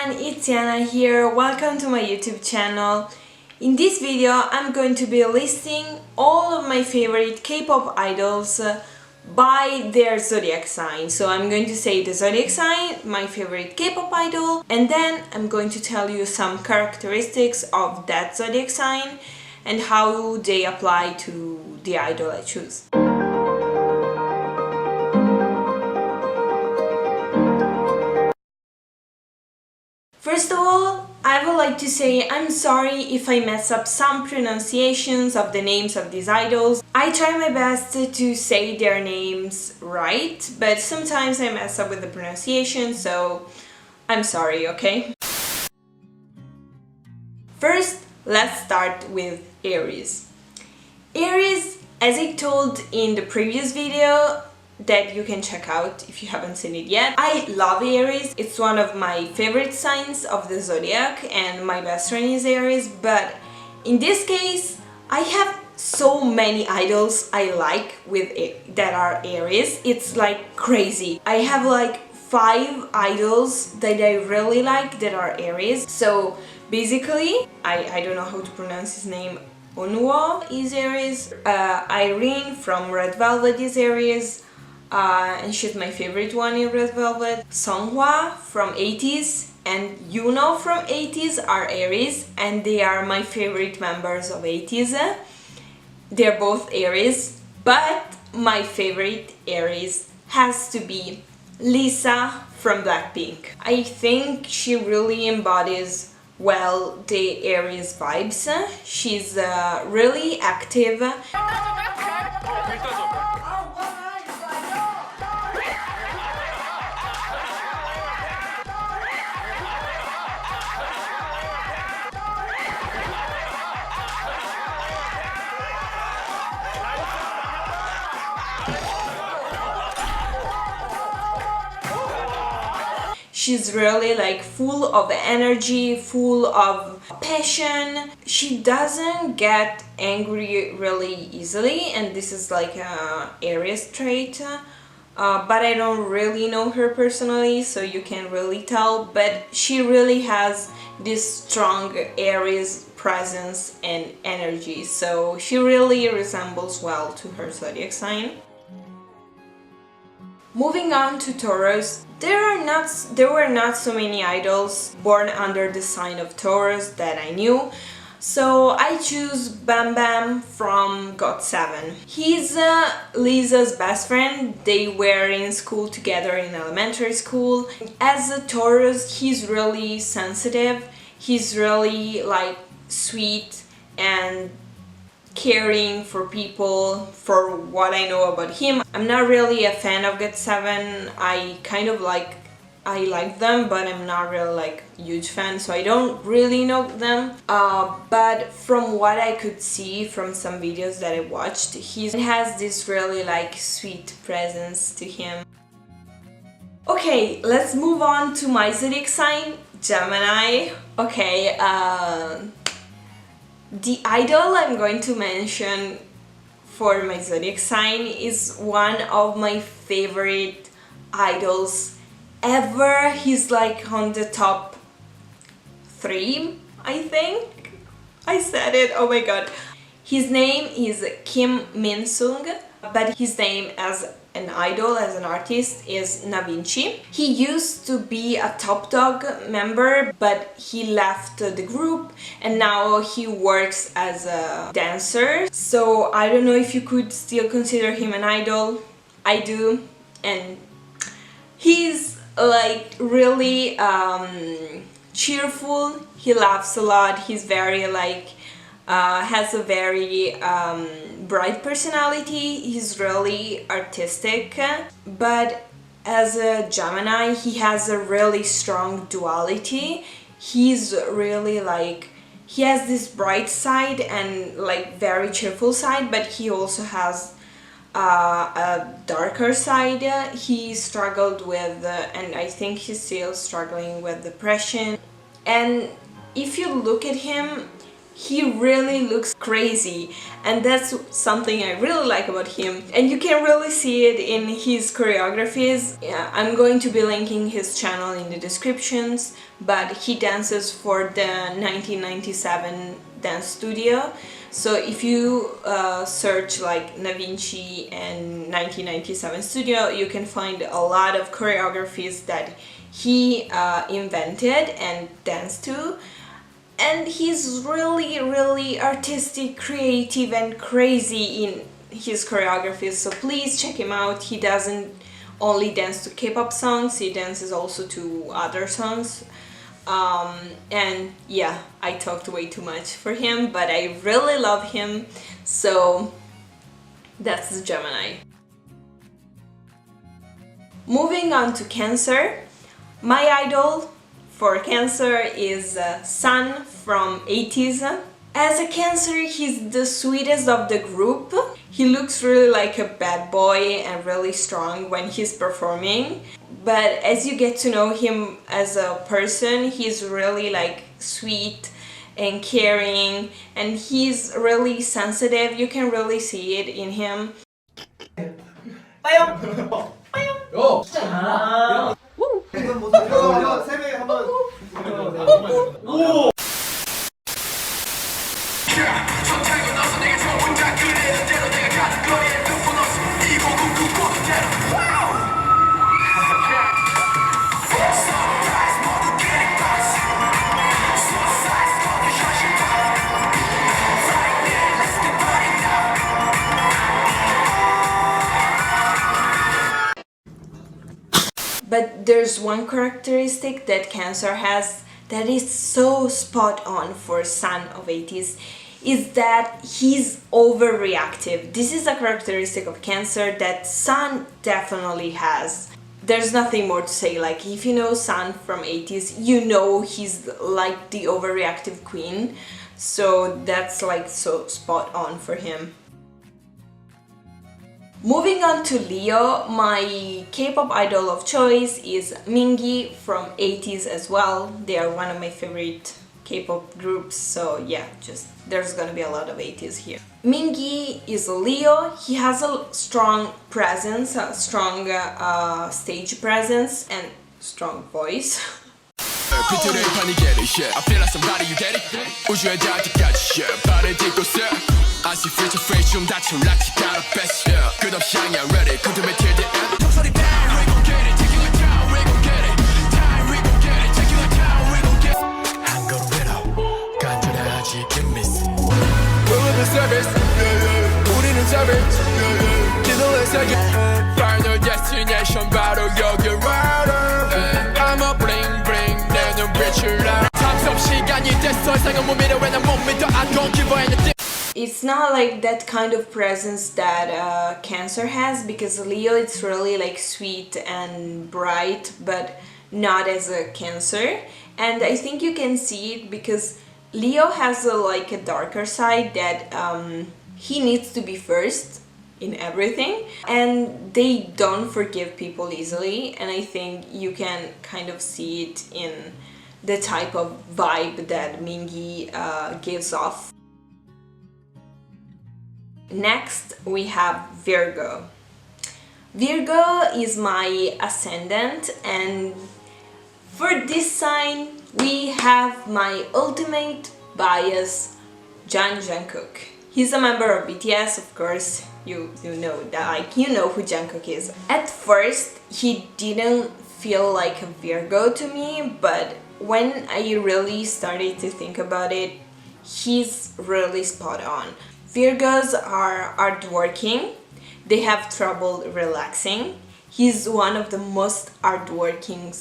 everyone, it's Yana here. Welcome to my YouTube channel. In this video I'm going to be listing all of my favorite K-pop idols by their zodiac sign. So I'm going to say the zodiac sign, my favorite K-pop idol, and then I'm going to tell you some characteristics of that zodiac sign and how they apply to the idol I choose. First of all, I would like to say I'm sorry if I mess up some pronunciations of the names of these idols. I try my best to say their names right, but sometimes I mess up with the pronunciation, so I'm sorry, okay? First, let's start with Aries. Aries, as I told in the previous video, that you can check out if you haven't seen it yet. I love Aries. It's one of my favorite signs of the zodiac and my best friend is Aries, but in this case I have so many idols I like with it that are Aries. It's like crazy. I have like 5 idols that I really like that are Aries. So basically, I don't know how to pronounce his name. Onwo is Aries, Irene from Red Velvet is Aries, and she's my favorite one in Red Velvet. Songhwa from ATEEZ and Yuno from ATEEZ are Aries, and they are my favorite members of ATEEZ. They're both Aries, but my favorite Aries has to be Lisa from BLACKPINK. I think she really embodies well the Aries vibes. She's really active. She's really like full of energy, full of passion. She doesn't get angry really easily, and this is like a Aries trait. But I don't really know her personally, so you can't really tell. But she really has this strong Aries presence and energy, so she really resembles well to her zodiac sign. Moving on to Taurus, there were not so many idols born under the sign of Taurus that I knew, so I choose Bam Bam from GOT7. He's Lisa's best friend. They were in school together in elementary school. As a Taurus, he's really sensitive, he's really like sweet and caring for people, for what I know about him. I'm not really a fan of GOT7. I like them, but I'm not really like huge fan, so I don't really know them. But from what I could see from some videos that I watched, he has this really like sweet presence to him. Okay, let's move on to my zodiac sign, Gemini. Okay, the idol I'm going to mention for my zodiac sign is one of my favorite idols ever. He's like on the top 3, I think. I said it, oh my god. His name is Kim Min Sung, but his name as an idol, as an artist, is NAVINCI. He used to be a Top Dog member, but he left the group and now he works as a dancer. So I don't know if you could still consider him an idol. I do, and he's like really cheerful. He laughs a lot. He's very like has a very bright personality. He's really artistic, but as a Gemini he has a really strong duality. He's really like, he has this bright side and like very cheerful side, but he also has a darker side. He struggled with and I think he's still struggling with depression, and if you look at him, he really looks crazy, and that's something I really like about him, and you can really see it in his choreographies. Yeah, I'm going to be linking his channel in the descriptions, but he dances for the 1997 dance studio. So if you search like NAVINCI and 1997 studio, you can find a lot of choreographies that he invented and danced to. And he's really artistic, creative and crazy in his choreographies, so please check him out. He doesn't only dance to K-pop songs, he dances also to other songs. And yeah, I talked way too much for him, but I really love him, so that's the Gemini. Moving on to Cancer. My idol for Cancer is Sun from ATEEZ. As a Cancer, he's the sweetest of the group. He looks really like a bad boy and really strong when he's performing. But as you get to know him as a person, he's really like sweet and caring, and he's really sensitive. You can really see it in him. But there's one characteristic that Cancer has that is so spot on for Sun of ATEEZ, is that he's overreactive. This is a characteristic of Cancer that Sun definitely has. There's nothing more to say. Like, if you know Sun from ATEEZ, you know he's like the overreactive queen, so that's like so spot on for him. Moving on to Leo, my K-pop idol of choice is Mingi from ATEEZ as well. They are one of my favorite K-pop groups, so yeah, just there's gonna be a lot of ATEEZ here. Mingi is a Leo. He has a strong presence, a strong stage presence and strong voice. Final destination 바로 여기 right. I'm a bling bling 내 눈빛을 알아. 탑섭 시간이 됐어 이상한 몸이래 왜 난 못 믿어 I don't give a anything. It's not like that kind of presence that Cancer has, because Leo it's really like sweet and bright, but not as a Cancer. And I think you can see it because Leo has like a darker side that he needs to be first in everything, and they don't forgive people easily, and I think you can kind of see it in the type of vibe that Mingi gives off. Next we have Virgo. Virgo is my ascendant, and for this sign we have my ultimate bias, Jungkook. He's a member of BTS, of course. You know that, like, you know who Jungkook is. At first he didn't feel like a Virgo to me, but when I really started to think about it, he's really spot on. Virgos are hardworking, they have trouble relaxing. He's one of the most hardworking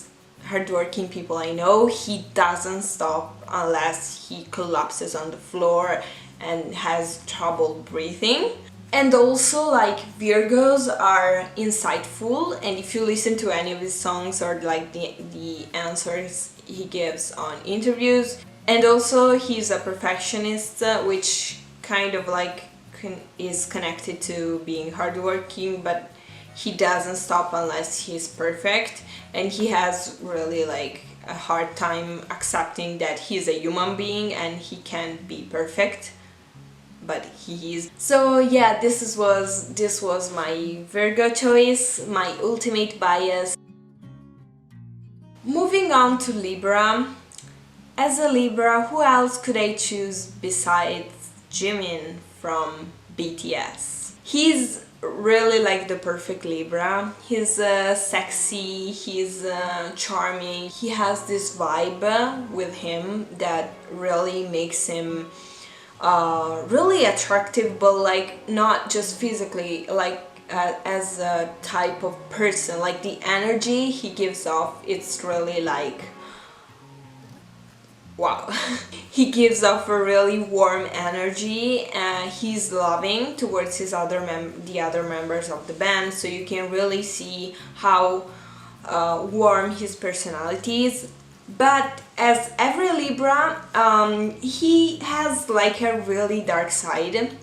people I know. He doesn't stop unless he collapses on the floor and has trouble breathing. And also, like, Virgos are insightful, and if you listen to any of his songs or like the answers he gives on interviews, and also he's a perfectionist, which kind of like is connected to being hardworking, but he doesn't stop unless he's perfect, and he has really like a hard time accepting that he's a human being and he can't be perfect, but he is. So yeah, this was my Virgo choice, my ultimate bias. Moving on to Libra. As a Libra, who else could I choose besides Jimin from BTS? He's really like the perfect Libra. He's sexy, he's charming, he has this vibe with him that really makes him really attractive, but like not just physically, like as a type of person. Like the energy he gives off, it's really like wow. He gives off a really warm energy, and he's loving towards his the other members of the band, so you can really see how warm his personality is. But as every Libra, he has like a really dark side.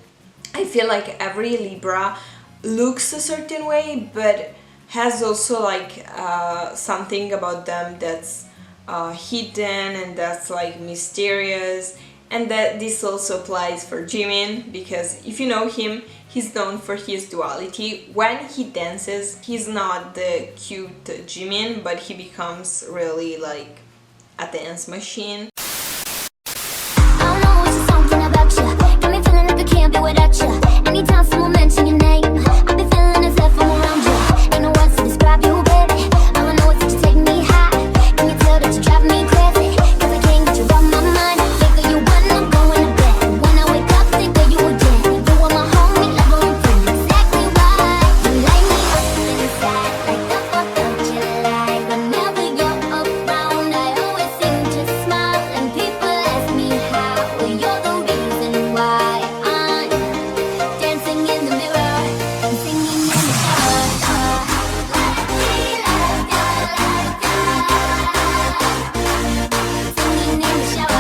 I feel like every Libra looks a certain way, but has also like something about them that's hidden and that's like mysterious. And that this also applies for Jimin, because if you know him, he's known for his duality. When he dances, he's not the cute Jimin, but he becomes really like a dance machine. Anytime someone mention your name, I be feeling as if I'm around you. Ain't no words to describe you, baby. All I know is that you take me high. Can you tell that you drive me crazy? Cause I can't get you off my mind. Figure you when I'm going to bed. When I wake up, think of you again. You are my homie, lover, and friend. Exactly right. You light me up inside like the 4th of July. Whenever you're around, I always seem to smile. And people ask me how, well, you're the reason why. Dancing in the mirror and singing in the shower. Singing in the shower. Singing in the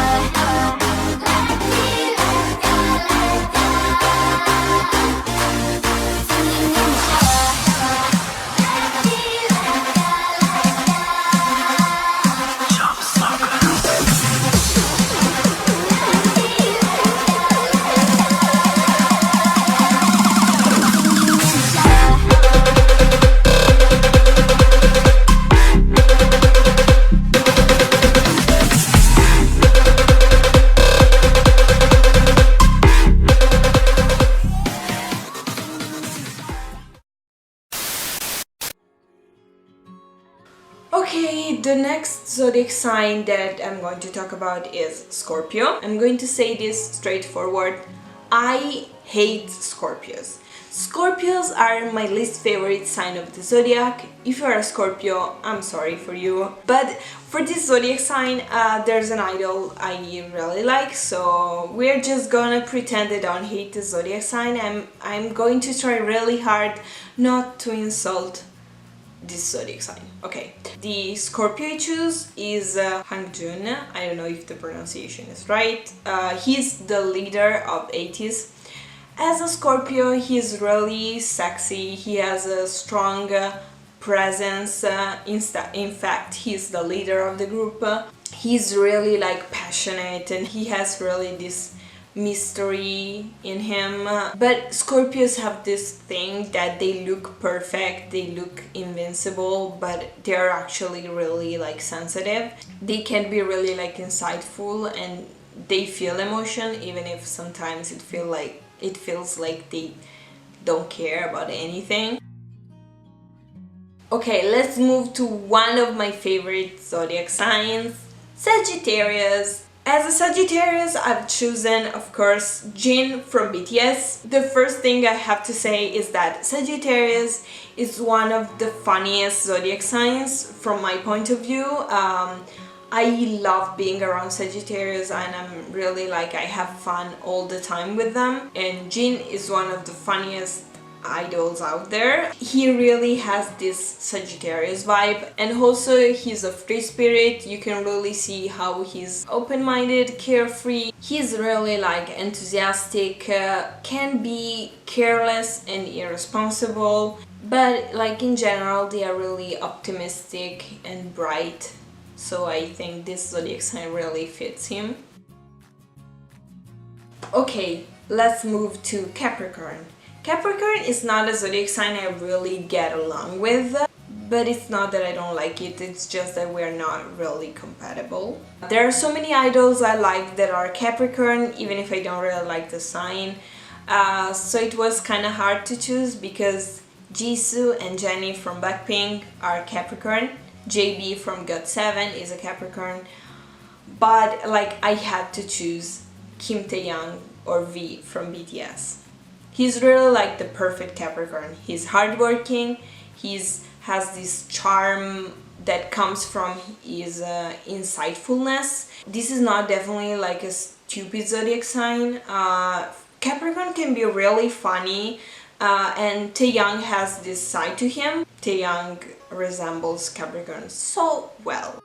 Okay, the next zodiac sign that I'm going to talk about is Scorpio. I'm going to say this straightforward. I hate Scorpios. Scorpios are my least favorite sign of the zodiac. If you're a Scorpio, I'm sorry for you. But for this zodiac sign, there's an idol I really like, so we're just gonna pretend I don't hate the zodiac sign. I'm going to try really hard not to insult this zodiac sign. Okay, the Scorpio I choose is Hangjun. I don't know if the pronunciation is right. He's the leader of ATEEZ. As a Scorpio, he's really sexy. He has a strong presence. In fact, he's the leader of the group. He's really like passionate, and he has really this mystery in him. But Scorpios have this thing that they look perfect, they look invincible, but they're actually really like sensitive. They can be really like insightful, and they feel emotion, even if sometimes it feels like they don't care about anything. Okay, let's move to one of my favorite zodiac signs, Sagittarius. As a Sagittarius, I've chosen, of course, Jin from BTS. The first thing I have to say is that Sagittarius is one of the funniest zodiac signs from my point of view. I love being around Sagittarius, and I'm really like, I have fun all the time with them. And Jin is one of the funniest idols out there. He really has this Sagittarius vibe, and also he's a free spirit. You can really see how he's open-minded, carefree. He's really like enthusiastic, can be careless and irresponsible, but like in general they are really optimistic and bright. so I think this zodiac sign really fits him. Okay, let's move to Capricorn. Capricorn is not a zodiac sign I really get along with, but it's not that I don't like it, it's just that we're not really compatible. There are so many idols I like that are Capricorn, even if I don't really like the sign. So it was kind of hard to choose because Jisoo and Jennie from BLACKPINK are Capricorn, JB from GOT7 is a Capricorn, but like I had to choose Kim Taeyang or V from BTS. He's really like the perfect Capricorn. He's hardworking, has this charm that comes from his insightfulness. This is not definitely like a stupid zodiac sign. Capricorn can be really funny, and Taeyang has this side to him. Taeyang resembles Capricorn so well.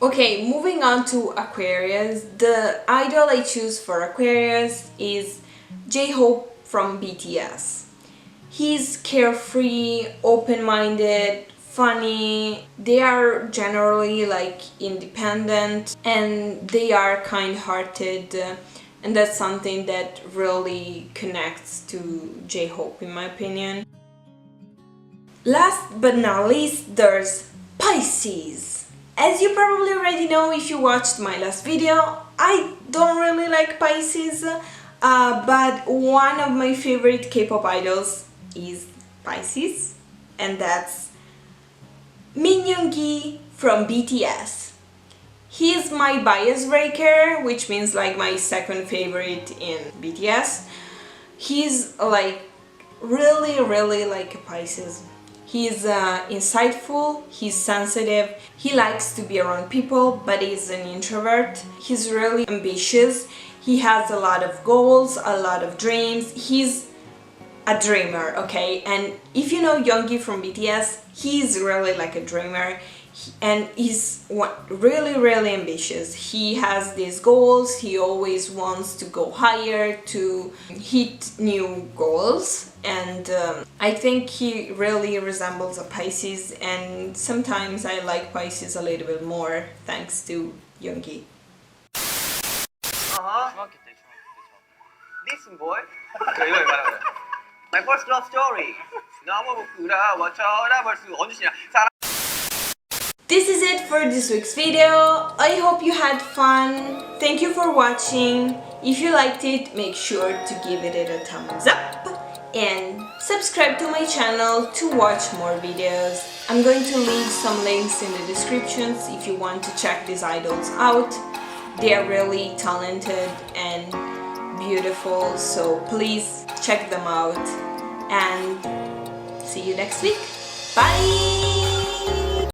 Okay, moving on to Aquarius. The idol I choose for Aquarius is J-Hope from BTS. He's carefree, open-minded, funny. They are generally like independent and they are kind-hearted, and that's something that really connects to J-Hope in my opinion. Last but not least, there's Pisces. As you probably already know if you watched my last video, I don't really like Pisces, but one of my favorite K-pop idols is Pisces, and that's Min Yoongi from BTS. He's my bias breaker, which means like my second favorite in BTS. He's like really like a Pisces. He's insightful, he's sensitive, he likes to be around people, but he's an introvert. He's really ambitious, he has a lot of goals, a lot of dreams. He's a dreamer, okay? And if you know Yoongi from BTS, he's really like a dreamer, and he's really ambitious. He has these goals, he always wants to go higher, to hit new goals, and I think he really resembles a Pisces, and sometimes I like Pisces a little bit more thanks to Yoongi. Listen, boy. My first love story. This is it for this week's video. I hope you had fun. Thank you for watching. If you liked it, make sure to give it a thumbs up and subscribe to my channel to watch more videos. I'm going to leave some links in the descriptions if you want to check these idols out. They are really talented and beautiful, so please check them out, and see you next week. Bye!